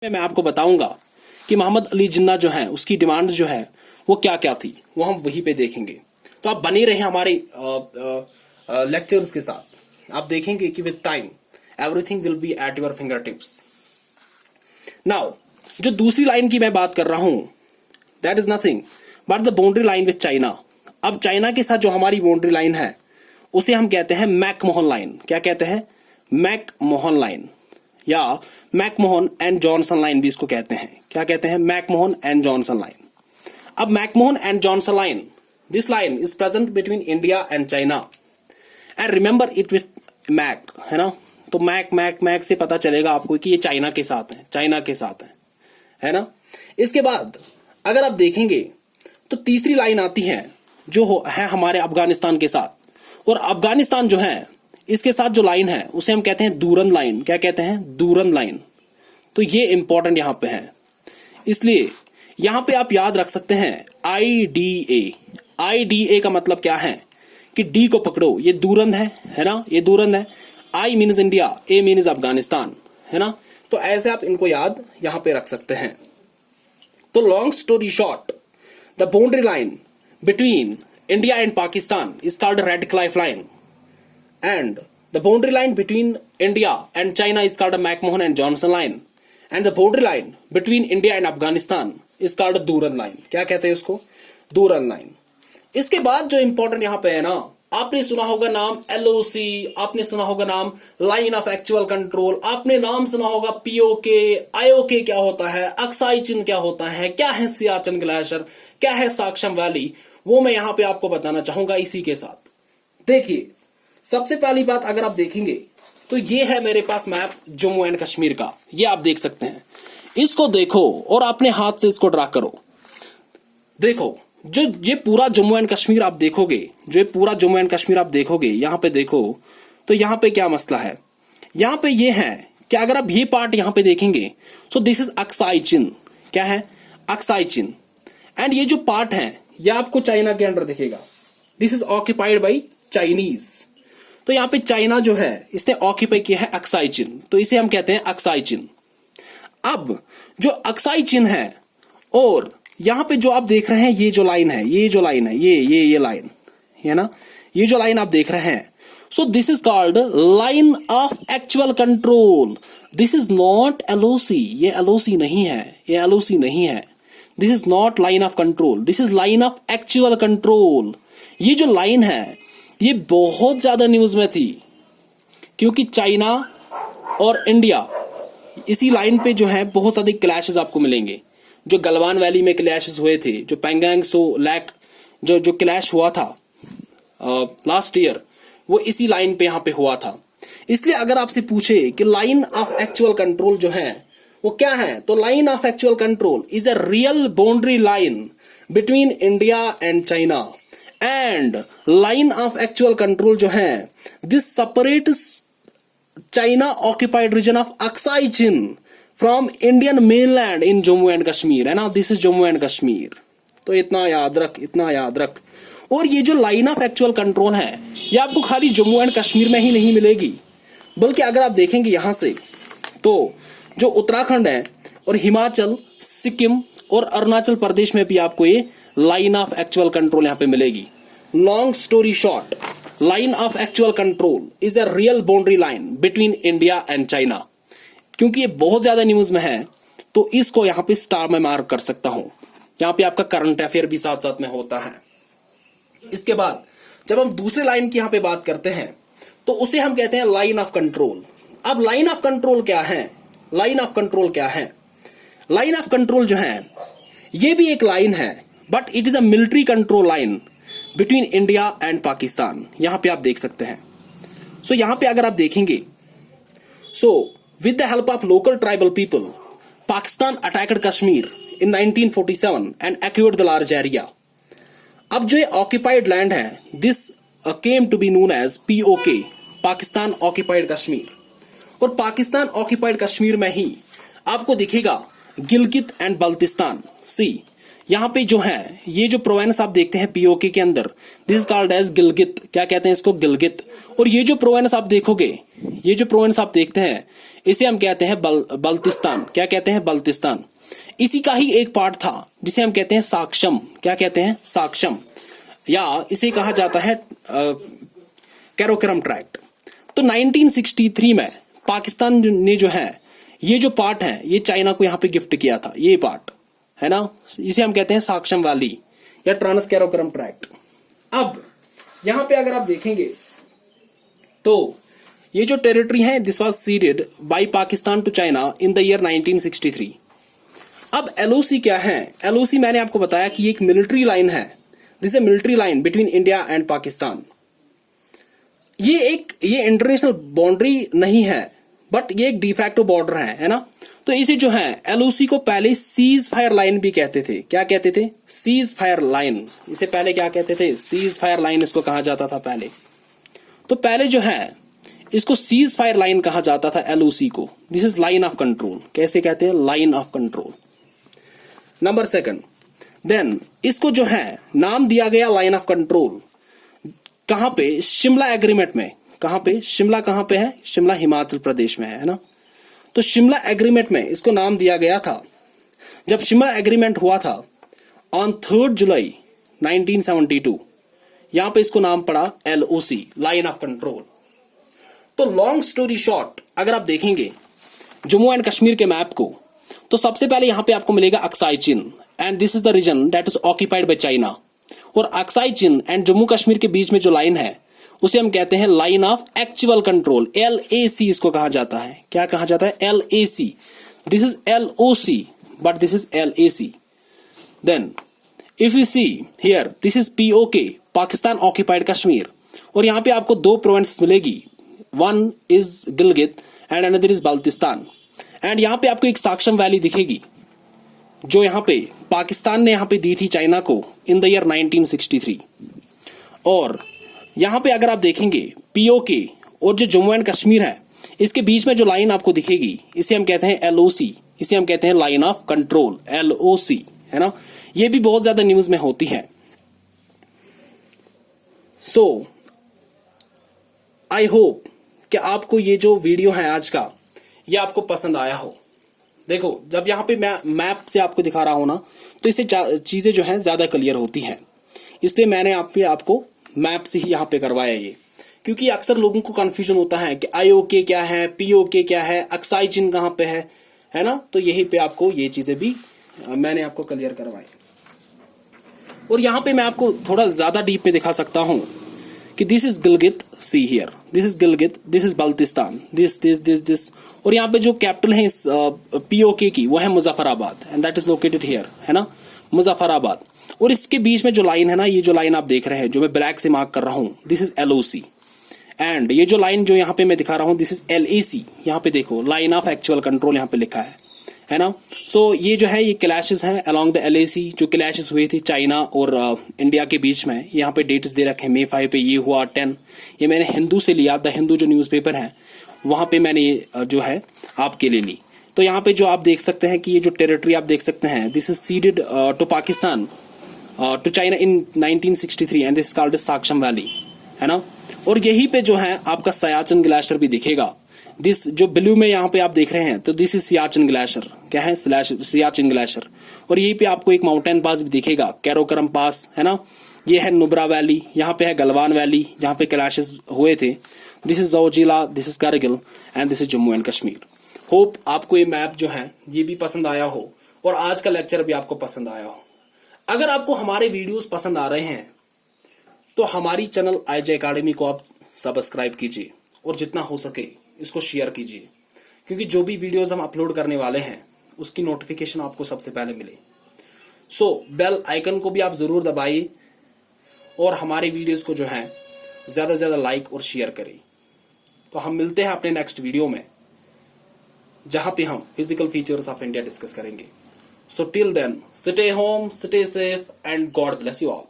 मैं आपको बताऊंगा कि मोहम्मद अली जिन्ना जो है उसकी डिमांड जो है वो क्या क्या थी, वो हम वहीं पे देखेंगे। तो आप बने रहे हमारे लेक्चर्स के साथ। आप देखेंगे कि with time everything will be at your finger tips. Now जो दूसरी लाइन की मैं बात कर रहा हूं, that is nothing but the boundary line with China. अब चाइना के साथ जो हमारी बाउंड्री लाइन है उसे हम कहते हैं मैकमोहन लाइन। क्या कहते हैं? मैकमोहन लाइन, या मैकमोहन एंड जॉनसन लाइन भी इसको कहते हैं। क्या कहते हैं? McMahon and Johnson line. अब McMahon and Johnson line, this line is present between India and China and remember it with Mac, है ना। तो मैक मैक मैक से पता चलेगा आपको कि ये चाइना के साथ है, चाइना के साथ है ना। इसके बाद अगर आप देखेंगे तो तीसरी लाइन आती है जो है हमारे अफगानिस्तान के साथ, और अफगानिस्तान जो है इसके साथ जो लाइन है उसे हम कहते हैं दूरन लाइन। क्या कहते हैं? दूरन लाइन। तो ये इंपॉर्टेंट यहां पे है, इसलिए यहां पे आप याद रख सकते हैं IDA। IDA का मतलब क्या है कि डी को पकड़ो, ये दूरन है ना, ये दूरन है। I means India, A means Afghanistan, है ना। तो ऐसे आप इनको याद यहां पे रख सकते हैं। तो long story short, the boundary line between India and Pakistan is called Radcliffe line, and the boundary line between India and China is called a McMahon and Johnson line, and the boundary line between India and Afghanistan is called a Duran line। क्या कहते हैं उसको? दूरन line. इसके बाद जो important यहां पे है ना, आपने सुना होगा नाम LOC, आपने सुना होगा नाम लाइन ऑफ एक्चुअल कंट्रोल, आपने नाम सुना होगा POK, IOK क्या होता है, अक्साई चिन्ह क्या होता है, क्या है सियाचिन ग्लेशियर, क्या है साक्शम वैली, वो मैं यहां पे आपको बताना चाहूंगा इसी के साथ। देखिए, सबसे पहली बात अगर आप देखेंगे तो ये है मेरे पास मैप जम्मू एंड कश्मीर का, ये आप देख सकते हैं। इसको देखो और अपने हाथ से इसको ड्रा करो। देखो, जो ये पूरा जम्मू एंड कश्मीर आप देखोगे, जो ये पूरा जम्मू एंड कश्मीर आप देखोगे, यहां पे देखो तो यहां पे क्या मसला है। यहां पे ये है कि अगर आप ये पार्ट यहां पे देखेंगे, सो दिस इज अक्साई चिन्ह। क्या है? अक्साई चिन्ह। एंड ये जो पार्ट है ये आपको चाइना के अंडर दिखेगा। This is occupied by Chinese. तो यहां पे चाइना जो है इसने ऑक्यूपाई किया है अक्साई चिन्ह, तो इसे हम कहते हैं अक्साई चिन्ह। अब जो अक्साई चिन्ह है, और यहां पे जो आप देख रहे हैं ये जो लाइन है, ये जो लाइन है, ये लाइन है ना, ये जो लाइन आप देख रहे हैं, so this is called line of actual control. This is not LOC, ये LOC नहीं है, ये LOC नहीं है। This is not line of control, this is line of actual control. ये जो लाइन है ये बहुत ज्यादा न्यूज में थी, क्योंकि चाइना और इंडिया इसी लाइन पे जो है बहुत सारे क्लैशेस आपको मिलेंगे। जो गलवान वैली में क्लैशेस हुए थे, जो पेंगोंग सो लैक जो क्लैश हुआ था लास्ट ईयर, वो इसी लाइन पे यहां पे हुआ था। इसलिए अगर आपसे पूछे कि लाइन ऑफ एक्चुअल कंट्रोल जो है वो क्या है, तो line of actual control is a real boundary line between India and China, and line of actual control जो है this separates China occupied region of Aksai Chin from Indian mainland in Jammu and Kashmir, है ना। This is Jammu and Kashmir. तो इतना याद रख, इतना याद रख। और ये जो लाइन ऑफ एक्चुअल कंट्रोल है ये आपको खाली जम्मू एंड कश्मीर में ही नहीं मिलेगी, बल्कि अगर आप देखेंगे यहां से तो जो उत्तराखंड है और हिमाचल, सिक्किम और अरुणाचल प्रदेश में भी आपको ये लाइन ऑफ एक्चुअल कंट्रोल यहां पे मिलेगी। Long story short, line of actual control is a real boundary line between India and China. क्योंकि ये बहुत ज्यादा न्यूज में है तो इसको यहां पे स्टार में मार्क कर सकता हूं। यहां पे आपका करंट अफेयर भी साथ साथ में होता है। इसके बाद जब हम दूसरे लाइन की यहां पे बात करते हैं तो उसे हम कहते हैं लाइन ऑफ कंट्रोल। अब लाइन ऑफ कंट्रोल क्या है? लाइन ऑफ कंट्रोल क्या है? लाइन ऑफ कंट्रोल जो है ये भी एक लाइन है, but it is a military control line between India and Pakistan. यहां पे आप देख सकते हैं। सो यहां पे अगर आप देखेंगे, so with the help of local tribal people Pakistan attacked Kashmir in 1947 and acquired the large area. अब जो ये ऑक्यूपाइड लैंड है this came to be known as POK, Pakistan occupied Kashmir. और पाकिस्तान ऑक्यूपाइड कश्मीर में ही आपको दिखेगा गिलगित एंड बल्तिस्तान। सी, यहाँ पे जो है ये जो प्रोविंस आप देखते हैं पीओके के अंदर, this is called as Gilgit. क्या कहते हैं इसको? गिलगित। और ये जो प्रोविंस आप देखोगे, ये जो प्रोविंस आप देखते हैं, इसे हम कहते हैं बल्तिस्तान। क्या कहते हैं? बल्तिस्तान। इसी का ही एक पार्ट था जिसे हम कहते हैं साक्षम। क्या कहते हैं? साक्षम, या इसे कहा जाता है कैरोकरम ट्रैक्ट। तो 1963 में पाकिस्तान ने जो है ये जो पार्ट है ये चाइना को यहां पे गिफ्ट किया था, ये पार्ट है ना, इसे हम कहते हैं साक्षम वैली या ट्रांस कैरोकरम ट्रैक्ट। अब यहां पे अगर आप देखेंगे तो ये जो टेरिटरी है this was ceded by Pakistan to China in the year 1963। अब एलओसी क्या है? एलओसी मैंने आपको बताया कि एक मिलिट्री लाइन है, this is military line between India and Pakistan. ये इंटरनेशनल बाउंड्री नहीं है, बट ये एक डिफैक्टो बॉर्डर है ना। तो इसे जो है एलओसी को पहले सीज फायर लाइन भी कहते थे। क्या कहते थे? Cease fire line. इसे पहले क्या कहते थे? सीज फायर लाइन इसको कहा जाता था पहले। तो पहले जो है इसको सीज फायर लाइन कहा जाता था एलओसी को। This is line of control. कैसे कहते हैं? Line of control. Number second, then इसको जो है नाम दिया गया लाइन ऑफ कंट्रोल कहां पे? शिमला एग्रीमेंट में। कहां पे? शिमला कहां पे है? शिमला हिमाचल प्रदेश में है ना। तो शिमला एग्रीमेंट में इसको नाम दिया गया था। जब शिमला एग्रीमेंट हुआ था ऑन 3 जुलाई 1972, यहां पे इसको नाम पड़ा एलओसी, लाइन ऑफ कंट्रोल। तो लॉन्ग स्टोरी शॉर्ट अगर आप देखेंगे जम्मू एंड कश्मीर के मैप को, तो सबसे पहले यहां पे आपको मिलेगा Aksai Chin, and this is the region that is occupied by China. और अक्साई चिन एंड जम्मू कश्मीर के बीच में जो लाइन है उसे हम कहते हैं line of actual control, LAC इसको कहा जाता है। क्या कहा जाता है? LAC। This is LOC but this is LAC। Then if you see here this is POK, Pakistan occupied Kashmir. और यहां पे आपको दो प्रोविंस मिलेगी, one is Gilgit and another is Baltistan. And यहां पे आपको एक साक्षम वैली दिखेगी जो यहां पे पाकिस्तान ने यहां पे दी थी चाइना को इन द ईयर 1963। और यहां पे अगर आप देखेंगे POK और जो जम्मू एंड कश्मीर है इसके बीच में जो लाइन आपको दिखेगी इसे हम कहते हैं LOC, इसे हम कहते हैं लाइन ऑफ कंट्रोल, LOC, है ना। ये भी बहुत ज्यादा न्यूज में होती है। सो आई होप कि आपको ये जो वीडियो है आज का ये आपको पसंद आया हो। देखो जब यहाँ पे मैं मैप से आपको दिखा रहा हूं ना तो इससे चीजें जो है ज्यादा क्लियर होती हैं, इसलिए मैंने आपको मैप से ही यहाँ पे करवाया ये, क्योंकि अक्सर लोगों को कंफ्यूजन होता है कि IOK क्या है, POK क्या है, अक्साई चिन कहाँ पे है ना। तो यही पे आपको ये चीजें भी मैंने आपको क्लियर करवाई। और यहाँ पे मैं आपको थोड़ा ज्यादा डीप में दिखा सकता हूँ कि this is Gilgit, C here, this is Gilgit, this is Baltistan, this. और यहाँ पे जो कैपिटल है इस POK की वो है Muzaffarabad, and that is located here, है ना, मुजफ्फराबाद। और इसके बीच में जो लाइन है ना, ये जो लाइन आप देख रहे हैं जो मैं ब्लैक से मार्क कर रहा हूं, दिस इज LOC। एंड ये जो लाइन जो यहाँ पे मैं दिखा रहा हूं दिस इज LAC। यहाँ पे देखो लाइन ऑफ एक्चुअल कंट्रोल यहाँ पे लिखा है ना। सो ये जो है ये क्लैशेस हैं अलोंग द LAC, जो क्लैशेस हुए थे चाइना और इंडिया के बीच में। यहाँ पे डेट्स दे रखे हैं, May 5 पे ये हुआ, 10। ये मैंने हिंदू से लिया, द हिंदू जो न्यूज़पेपर है वहां पे मैंने जो है आपके लिए ली। तो यहाँ पे जो आप देख सकते हैं कि ये जो टेरिटरी आप देख सकते हैं this is ceded to Pakistan to China in 1963 and this called Shaksgam valley, है ना। और यही पे जो है आपका सियाचिन ग्लेशियर भी दिखेगा। दिस जो ब्लू में यहाँ पे आप देख रहे हैं तो दिस इज सियाचिन ग्लेशियर। क्या है? सियाचिन ग्लेशियर। और यहीं पे आपको एक माउंटेन पास भी दिखेगा, कैरोकरम पास, है ना। ये है नुब्रा वैली, यहाँ पे है गलवान वैली जहाँ पे क्लैशेस हुए थे। This is Zoji La, this is Kargil and this is Jammu and Kashmir. Hope आपको ये मैप जो है ये भी पसंद आया हो और आज का लेक्चर भी आपको पसंद आया हो। अगर आपको हमारे वीडियोस पसंद आ रहे हैं तो हमारी चैनल IJ अकेडमी को आप सब्सक्राइब कीजिए और जितना हो सके इसको शेयर कीजिए, क्योंकि जो भी वीडियोस हम अपलोड करने वाले हैं उसकी नोटिफिकेशन आपको सबसे पहले मिले। सो बेल आइकन को भी आप जरूर दबाइए और हमारे वीडियोस को जो है ज्यादा से ज्यादा लाइक और शेयर करें। तो हम मिलते हैं अपने नेक्स्ट वीडियो में जहां पे हम physical features of India discuss करेंगे। So till then, stay home, stay safe, and God bless you all.